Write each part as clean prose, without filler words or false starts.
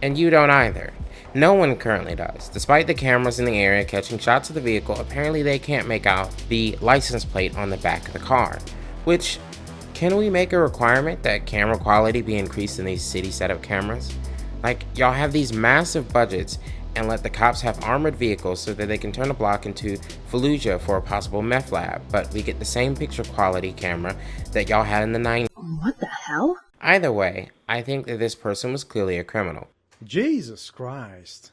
And you don't either. No one currently does. Despite the cameras in the area catching shots of the vehicle, apparently they can't make out the license plate on the back of the car. Which, can we make a requirement that camera quality be increased in these city setup cameras? Like, y'all have these massive budgets and let the cops have armored vehicles so that they can turn a block into Fallujah for a possible meth lab, but we get the same picture quality camera that y'all had in the 90s. What the hell? Either way, I think that this person was clearly a criminal. Jesus Christ.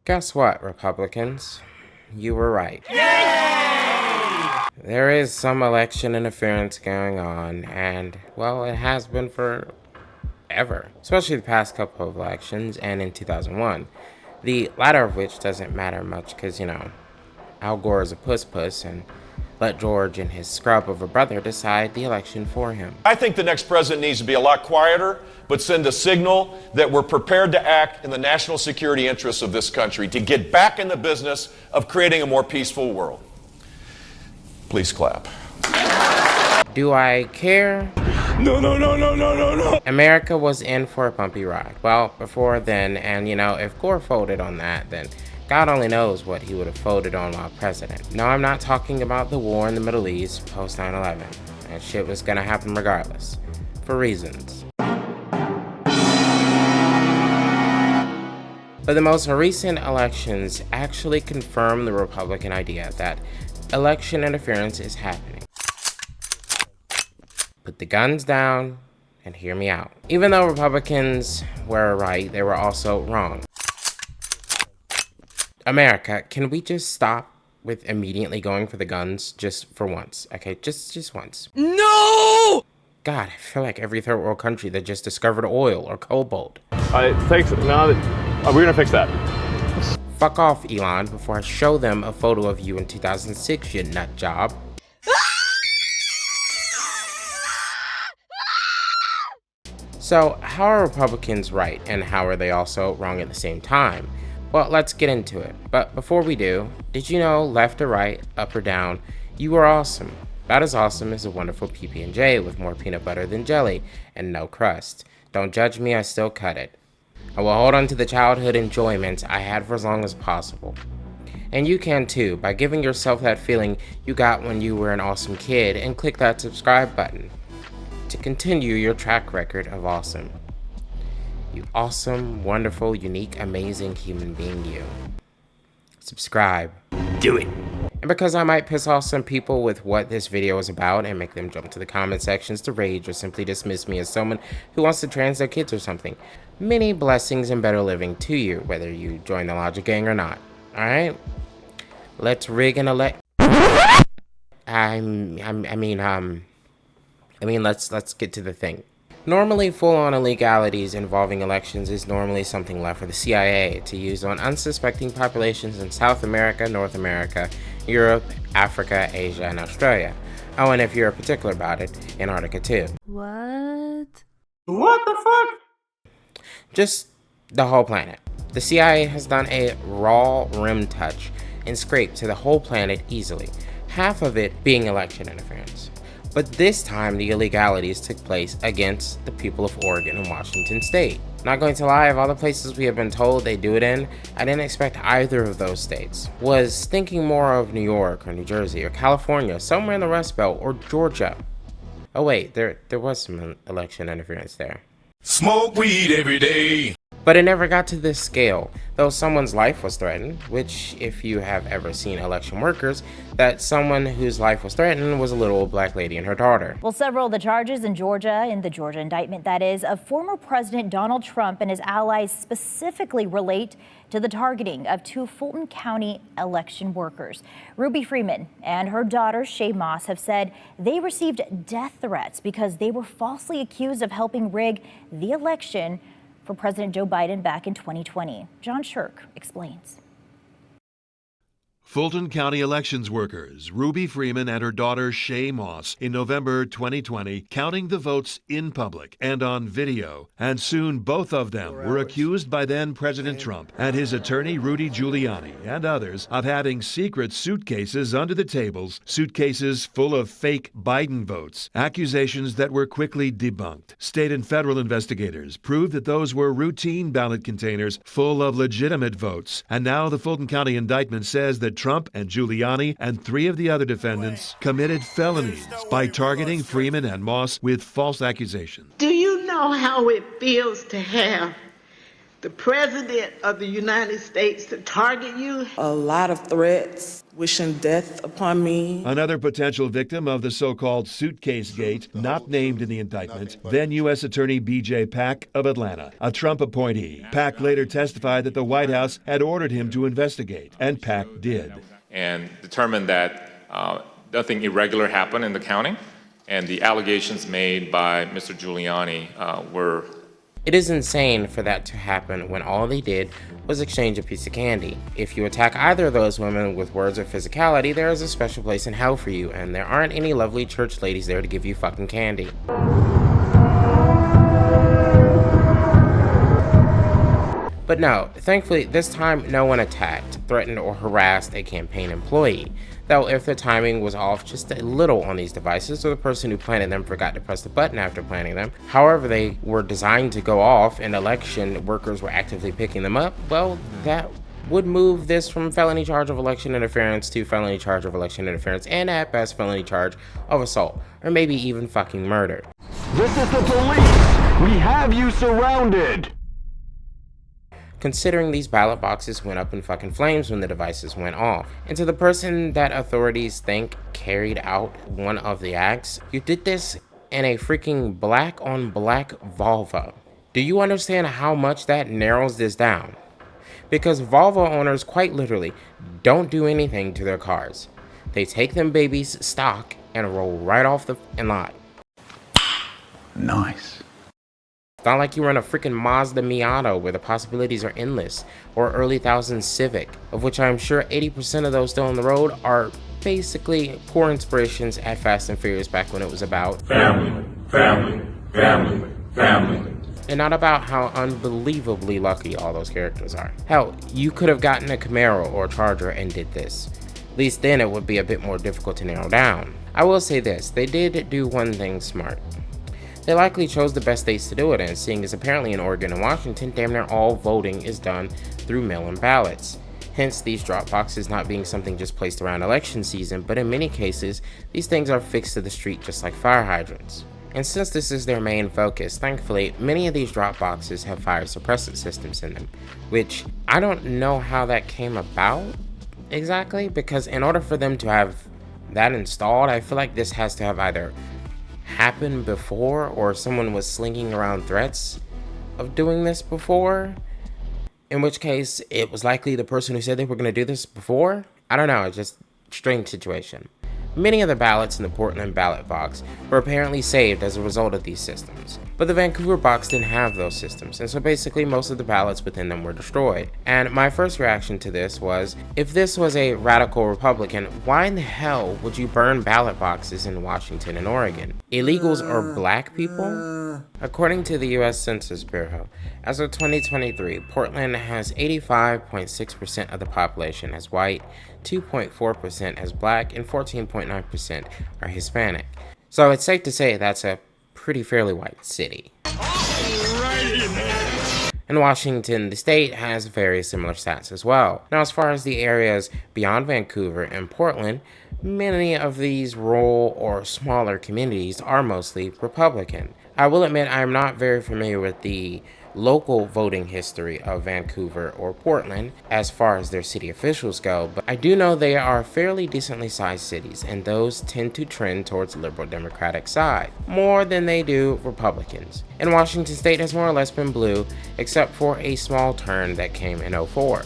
Guess what, Republicans? You were right. Yay! There is some election interference going on, and, well, it has been for ever, especially the past couple of elections and in 2001. The latter of which doesn't matter much because, you know, Al Gore is a puss and let George and his scrub of a brother decide the election for him. I think the next president needs to be a lot quieter, but send a signal that we're prepared to act in the national security interests of this country to get back in the business of creating a more peaceful world. Please clap. Do I care? No. America was in for a bumpy ride. Well, before then, and you know, if Gore folded on that, then God only knows what he would have folded on while president. No, I'm not talking about the war in the Middle East post 9/11. That shit was gonna happen regardless, for reasons. But the most recent elections actually confirm the Republican idea that election interference is happening. Put the guns down and hear me out. Even though Republicans were right, they were also wrong. America, can we just stop with immediately going for the guns just for once? Okay, just once. No! God, I feel like every third world country that just discovered oil or cobalt. Thanks. Now that we're gonna fix that. Fuck off, Elon, before I show them a photo of you in 2006, you nut job. So, how are Republicans right, and how are they also wrong at the same time? Well, let's get into it. But before we do, did you know, left or right, up or down, you are awesome. About as awesome as a wonderful PB&J with more peanut butter than jelly and no crust. Don't judge me, I still cut it. I will hold on to the childhood enjoyments I had for as long as possible. And you can too, by giving yourself that feeling you got when you were an awesome kid and click that subscribe button to continue your track record of awesome. You awesome, wonderful, unique, amazing human being, you. Subscribe. Do it. And because I might piss off some people with what this video is about and make them jump to the comment sections to rage or simply dismiss me as someone who wants to trans their kids or something, many blessings and better living to you, whether you join the Logic Gang or not. Alright? Let's rig and elect. Let's get to the thing. Normally, full-on illegalities involving elections is normally something left for the CIA to use on unsuspecting populations in South America, North America, Europe, Africa, Asia, and Australia. Oh, and if you're particular about it, Antarctica too. What? What the fuck? Just the whole planet. The CIA has done a raw rim touch and scrape to the whole planet easily, half of it being election interference. But this time, the illegalities took place against the people of Oregon and Washington State. Not going to lie, of all the places we have been told they do it in, I didn't expect either of those states. Was thinking more of New York or New Jersey or California, somewhere in the Rust Belt, or Georgia. Oh wait, there was some election interference there. Smoke weed every day. But it never got to this scale, though someone's life was threatened, which, if you have ever seen election workers, that someone whose life was threatened was a little old black lady and her daughter. Well, several of the charges in the Georgia indictment, that is, of former President Donald Trump and his allies specifically relate to the targeting of two Fulton County election workers. Ruby Freeman and her daughter, Shay Moss, have said they received death threats because they were falsely accused of helping rig the election for President Joe Biden back in 2020. John Shirk explains. Fulton County elections workers Ruby Freeman and her daughter Shay Moss in November 2020 counting the votes in public and on video, and soon both of them were accused by then President Trump and his attorney Rudy Giuliani and others of having secret suitcases under the tables, suitcases full of fake Biden votes, accusations that were quickly debunked. State and federal investigators proved that those were routine ballot containers full of legitimate votes, and now the Fulton County indictment says that Trump and Giuliani and 3 of the other defendants committed felonies by targeting Freeman and Moss with false accusations. Do you know how it feels to have the President of the United States to target you? A lot of threats, wishing death upon me. Another potential victim of the so-called suitcase gate, not named in the indictment, then U.S. Attorney B.J. Pack of Atlanta, a Trump appointee. Pack later testified that the White House had ordered him to investigate, and Pack did. And determined that nothing irregular happened in the counting, and the allegations made by Mr. Giuliani were... It is insane for that to happen when all they did was exchange a piece of candy. If you attack either of those women with words or physicality, there is a special place in hell for you, and there aren't any lovely church ladies there to give you fucking candy. But no, thankfully this time no one attacked, threatened, or harassed a campaign employee. Though if the timing was off just a little on these devices, or the person who planted them forgot to press the button after planting them, however they were designed to go off and election workers were actively picking them up, well, that would move this from felony charge of election interference to felony charge of election interference, and at best felony charge of assault, or maybe even fucking murder. This is the police! We have you surrounded! Considering these ballot boxes went up in fucking flames when the devices went off. And to the person that authorities think carried out one of the acts, you did this in a freaking black on black Volvo. Do you understand how much that narrows this down? Because Volvo owners quite literally don't do anything to their cars. They take them babies stock and roll right off the lot. Nice. It's not like you run a freaking Mazda Miata where the possibilities are endless, or early thousands Civic, of which I'm sure 80% of those still on the road are basically poor inspirations at Fast and Furious back when it was about Family, family, family, family. and not about how unbelievably lucky all those characters are. Hell, you could have gotten a Camaro or a Charger and did this. At least then it would be a bit more difficult to narrow down. I will say this, they did do one thing smart. They likely chose the best states to do it in, seeing as apparently in Oregon and Washington, damn near all voting is done through mail-in ballots. Hence, these drop boxes not being something just placed around election season, but in many cases, these things are fixed to the street just like fire hydrants. And since this is their main focus, thankfully, many of these drop boxes have fire suppressant systems in them, which I don't know how that came about exactly, because in order for them to have that installed, I feel like this has to have either happened before or someone was slinging around threats of doing this before, in which case it was likely the person who said they were going to do this before. I don't know, it's just a strange situation. Many of the ballots in the Portland ballot box were apparently saved as a result of these systems, but the Vancouver box didn't have those systems, and so basically most of the ballots within them were destroyed. And my first reaction to this was, if this was a radical Republican, why in the hell would you burn ballot boxes in Washington and Oregon? Illegals are black people? According to the US Census Bureau, as of 2023, Portland has 85.6% of the population as white, 2.4% as black, and 14.9% are Hispanic. So it's safe to say that's a pretty fairly white city. In Washington, the state has very similar stats as well. Now, as far as the areas beyond Vancouver and Portland, many of these rural or smaller communities are mostly Republican. I will admit I am not very familiar with the local voting history of Vancouver or Portland as far as their city officials go, but I do know they are fairly decently sized cities, and those tend to trend towards the liberal Democratic side more than they do Republicans. And Washington state has more or less been blue, except for a small turn that came in 2004.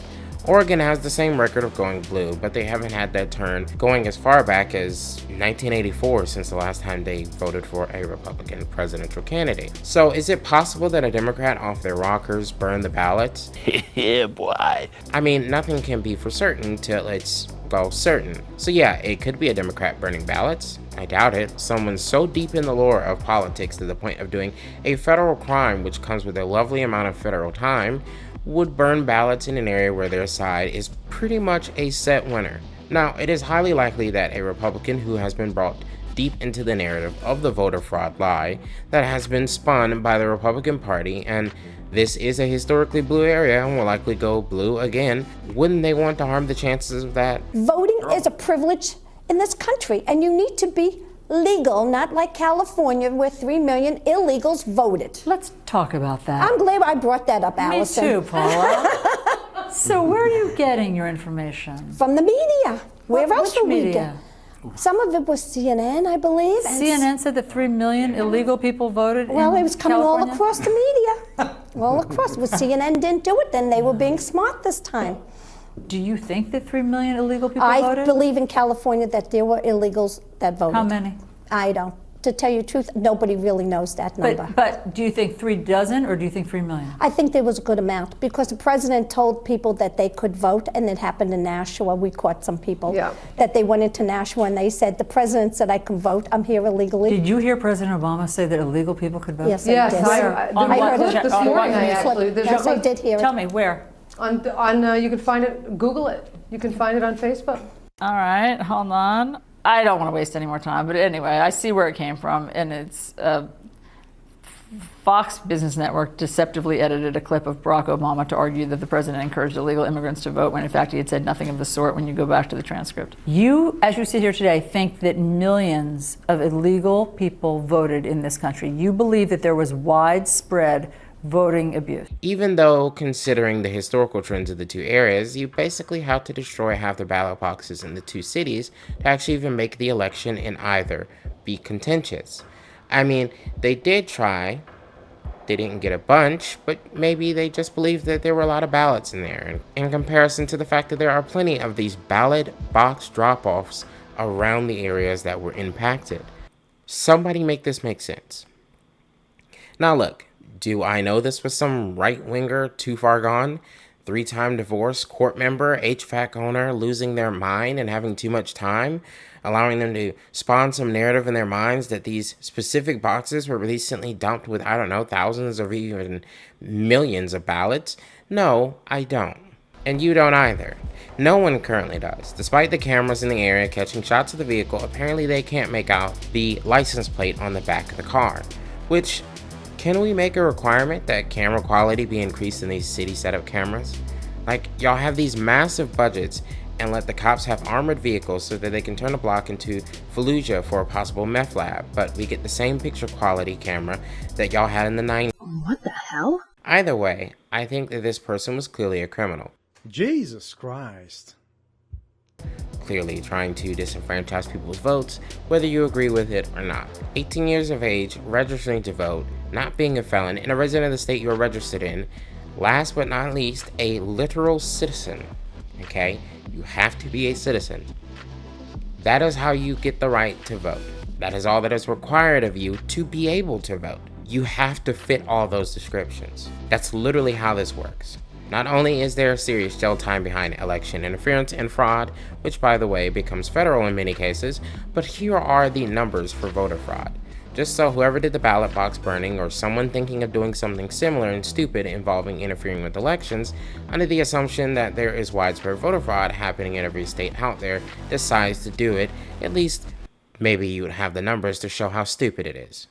Oregon has the same record of going blue, but they haven't had that turn going as far back as 1984 since the last time they voted for a Republican presidential candidate. So is it possible that a Democrat off their rockers burned the ballots? Yeah, boy. I mean, nothing can be for certain till it's well, certain. So yeah, it could be a Democrat burning ballots. I doubt it. Someone so deep in the lore of politics to the point of doing a federal crime which comes with a lovely amount of federal time would burn ballots in an area where their side is pretty much a set winner. Now, it is highly likely that a Republican who has been brought deep into the narrative of the voter fraud lie that has been spun by the Republican Party, and this is a historically blue area and will likely go blue again, wouldn't they want to harm the chances of that? Voting is a privilege in this country, and you need to be legal, not like California where 3 million illegals voted. Let's talk about that. I'm glad I brought that up, Allison. Me too, Paula. So where are you getting your information? From the media. Where else Which would we media? get? Some of it was CNN, I believe. And CNN said that 3 million illegal people voted well, in it was coming California? all across the media. All across. Well, CNN didn't do it, then they were being smart this time. Do you think that 3 million illegal people I voted? believe in California that there were illegals that voted. How many? I don't. To tell you the truth, nobody really knows that number. But do you think 3 dozen or do you think 3 million? I think there was a good amount because the president told people that they could vote, and it happened in Nashua. We caught some people that they went into Nashua and they said, the president said I can vote, I'm here illegally. Did you hear President Obama say that illegal people could vote? Yes, I did. I heard it this morning, I actually. Yes, I did hear it. Tell me, where? You can find it, Google it. You can find it on Facebook. All right, hold on. I don't want to waste any more time, but anyway, I see where it came from, and it's Fox Business Network deceptively edited a clip of Barack Obama to argue that the president encouraged illegal immigrants to vote when in fact he had said nothing of the sort when you go back to the transcript. You, as you sit here today, think that millions of illegal people voted in this country. You believe that there was widespread voting abuse. Even though, considering the historical trends of the two areas, you basically have to destroy half the ballot boxes in the two cities to actually even make the election in either be contentious. I mean, they did try. They didn't get a bunch, but maybe they just believed that there were a lot of ballots in there, in comparison to the fact that there are plenty of these ballot box drop-offs around the areas that were impacted. Somebody make this make sense. Now look, do I know this was some right-winger too far gone? 3-time divorce, court member, HVAC owner losing their mind and having too much time, allowing them to spawn some narrative in their minds that these specific boxes were recently dumped with, I don't know, thousands or even millions of ballots? No, I don't. And you don't either. No one currently does. Despite the cameras in the area catching shots of the vehicle, apparently they can't make out the license plate on the back of the car, which... Can we make a requirement that camera quality be increased in these city setup cameras? Like, y'all have these massive budgets and let the cops have armored vehicles so that they can turn a block into Fallujah for a possible meth lab, but we get the same picture quality camera that y'all had in the 90s. What the hell? Either way, I think that this person was clearly a criminal. Jesus Christ. Clearly trying to disenfranchise people's votes, whether you agree with it or not. 18 years of age, registering to vote, not being a felon, and a resident of the state you are registered in. Last but not least, a literal citizen. Okay? You have to be a citizen. That is how you get the right to vote. That is all that is required of you to be able to vote. You have to fit all those descriptions. That's literally how this works. Not only is there serious jail time behind election interference and fraud, which by the way becomes federal in many cases, but here are the numbers for voter fraud. Just so whoever did the ballot box burning or someone thinking of doing something similar and stupid involving interfering with elections, under the assumption that there is widespread voter fraud happening in every state out there, decides to do it, at least maybe you would have the numbers to show how stupid it is.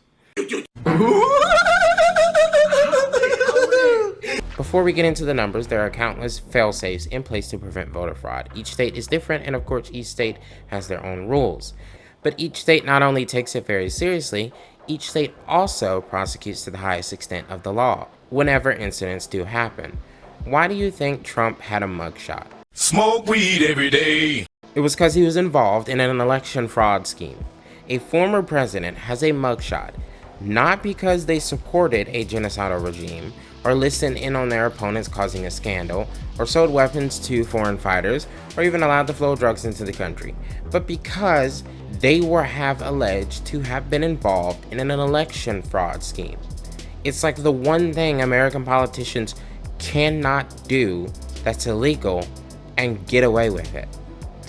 Before we get into the numbers, there are countless fail-safes in place to prevent voter fraud. Each state is different, and of course each state has their own rules. But each state not only takes it very seriously, each state also prosecutes to the highest extent of the law, whenever incidents do happen. Why do you think Trump had a mugshot? Smoke weed every day. It was because he was involved in an election fraud scheme. A former president has a mugshot, not because they supported a genocidal regime, or listened in on their opponents causing a scandal, or sold weapons to foreign fighters, or even allowed the flow of drugs into the country, but because they have alleged to have been involved in an election fraud scheme. It's like the one thing American politicians cannot do that's illegal and get away with it.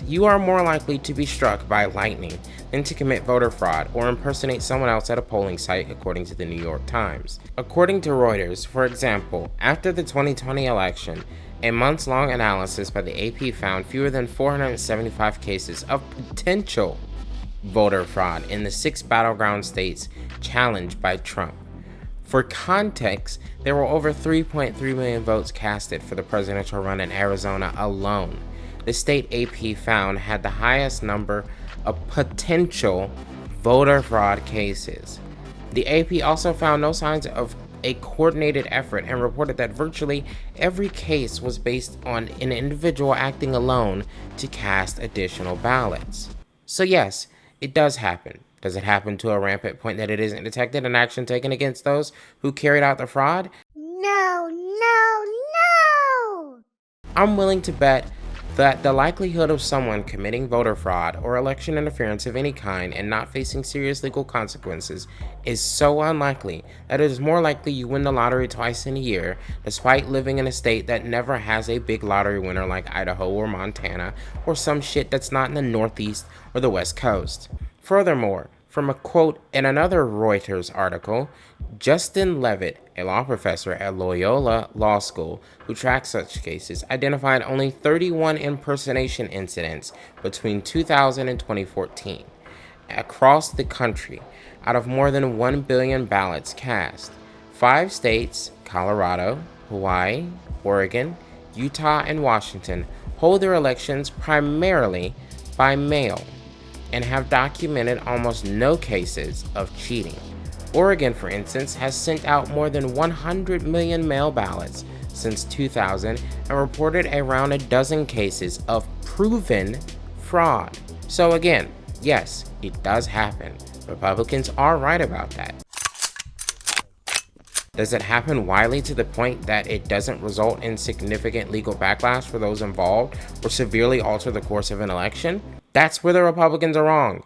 you are more likely to be struck by lightning than to commit voter fraud or impersonate someone else at a polling site, according to the New York Times. According to Reuters, for example, after the 2020 election, a months-long analysis by the AP found fewer than 475 cases of potential voter fraud in the 6 battleground states challenged by Trump. For context, there were over 3.3 million votes casted for the presidential run in Arizona alone. The state AP found had the highest number of potential voter fraud cases. The AP also found no signs of a coordinated effort and reported that virtually every case was based on an individual acting alone to cast additional ballots. So yes, it does happen. Does it happen to a rampant point that it isn't detected and action taken against those who carried out the fraud? No, no, no! I'm willing to bet that the likelihood of someone committing voter fraud or election interference of any kind and not facing serious legal consequences is so unlikely that it is more likely you win the lottery twice in a year, despite living in a state that never has a big lottery winner like Idaho or Montana, or some shit that's not in the Northeast or the West Coast. Furthermore, from a quote in another Reuters article, Justin Levitt, a law professor at Loyola Law School who tracks such cases, identified only 31 impersonation incidents between 2000 and 2014 across the country out of more than 1 billion ballots cast. 5 states, Colorado, Hawaii, Oregon, Utah, and Washington, hold their elections primarily by mail and have documented almost no cases of cheating. Oregon, for instance, has sent out more than 100 million mail ballots since 2000 and reported around a dozen cases of proven fraud. So again, yes, it does happen. Republicans are right about that. Does it happen widely to the point that it doesn't result in significant legal backlash for those involved or severely alter the course of an election? That's where the Republicans are wrong.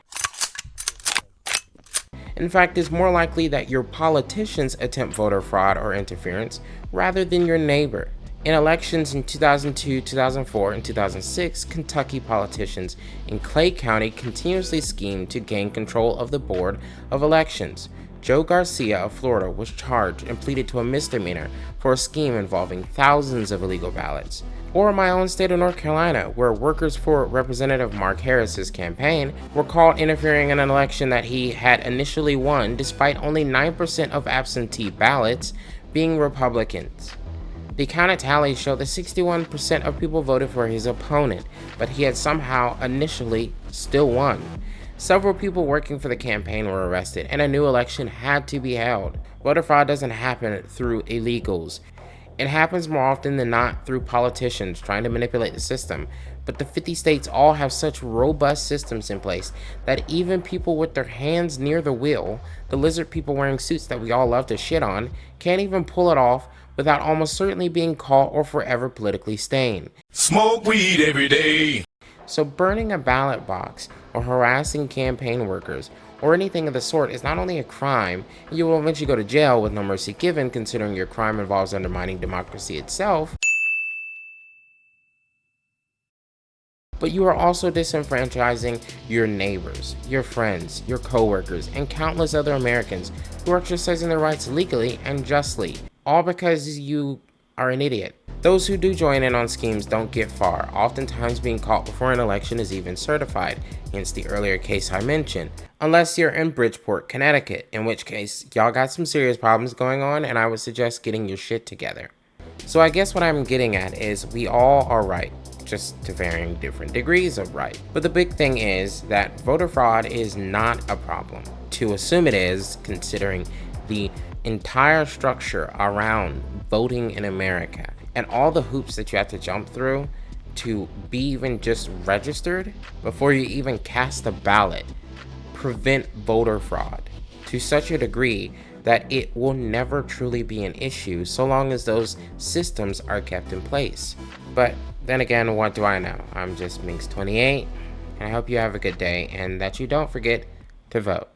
In fact, it's more likely that your politicians attempt voter fraud or interference rather than your neighbor. In elections in 2002, 2004, and 2006, Kentucky politicians in Clay County continuously schemed to gain control of the Board of Elections. Joe Garcia of Florida was charged and pleaded to a misdemeanor for a scheme involving thousands of illegal ballots. Or my own state of North Carolina, where workers for Representative Mark Harris's campaign were caught interfering in an election that he had initially won despite only 9% of absentee ballots being Republicans. The counted tallies show that 61% of people voted for his opponent, but he had somehow initially still won. Several people working for the campaign were arrested, and a new election had to be held. Voter fraud doesn't happen through illegals. It happens more often than not through politicians trying to manipulate the system, but the 50 states all have such robust systems in place that even people with their hands near the wheel, the lizard people wearing suits that we all love to shit on, can't even pull it off without almost certainly being caught or forever politically stained. Smoke weed every day. So burning a ballot box or harassing campaign workers or anything of the sort is not only a crime, and you will eventually go to jail with no mercy given considering your crime involves undermining democracy itself, but you are also disenfranchising your neighbors, your friends, your co-workers, and countless other Americans who are exercising their rights legally and justly, all because you are an idiot. Those who do join in on schemes don't get far, oftentimes being caught before an election is even certified, hence the earlier case I mentioned. Unless you're in Bridgeport, Connecticut, in which case y'all got some serious problems going on and I would suggest getting your shit together. So I guess what I'm getting at is we all are right, just to varying different degrees of right. But the big thing is that voter fraud is not a problem. To assume it is, considering the entire structure around voting in America and all the hoops that you have to jump through to be even just registered before you even cast a ballot, prevent voter fraud to such a degree that it will never truly be an issue so long as those systems are kept in place. But then again, what do I know? I'm just Minx28, and I hope you have a good day and that you don't forget to vote.